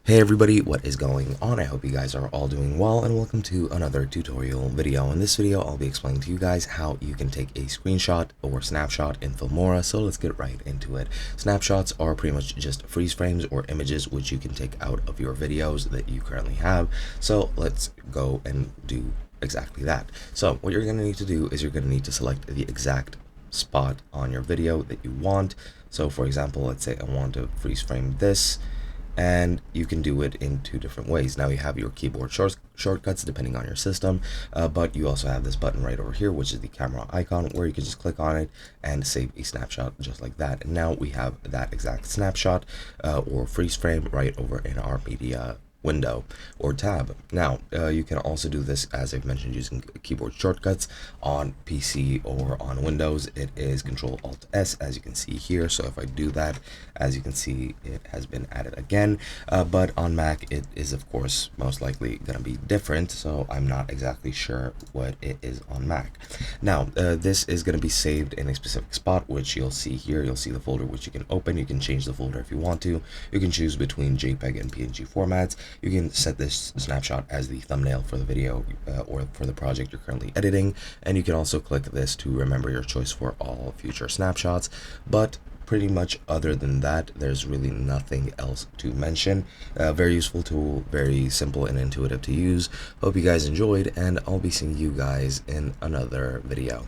Hey everybody, what is going on? I hope you guys are all doing well, and welcome to another tutorial video. In this video, I'll be explaining to you guys how you can take a screenshot or snapshot in Filmora. So let's get right into it. Snapshots are pretty much just freeze frames or images which you can take out of your videos that you currently have. So let's go and do exactly that. So what you're going to need to do is you're going to need to select the exact spot on your video that you want. So for example, let's say I want to freeze frame this, and you can do it in two different ways. Now you have your keyboard shortcuts depending on your system, but you also have this button right over here, which is the camera icon, where you can just click on it and save a snapshot just like that. And now we have that exact snapshot or freeze frame right over in our media window or tab. Now you can also do this, as I've mentioned, using keyboard shortcuts on PC or on Windows. It is Control Alt S, as you can see here. So if I do that, as you can see, it has been added again, but on Mac it is of course most likely going to be different, so I'm not exactly sure what it is on Mac. Now this is going to be saved in a specific spot, which you'll see here. You'll see the folder which you can open. You can change the folder if you want to. You can choose between JPEG and PNG formats. You can set this snapshot as the thumbnail for the video or for the project you're currently editing, and you can also click this to remember your choice for all future snapshots. But pretty much other than that, there's really nothing else to mention. Very useful tool, very simple and intuitive to use. Hope you guys enjoyed, and I'll be seeing you guys in another video.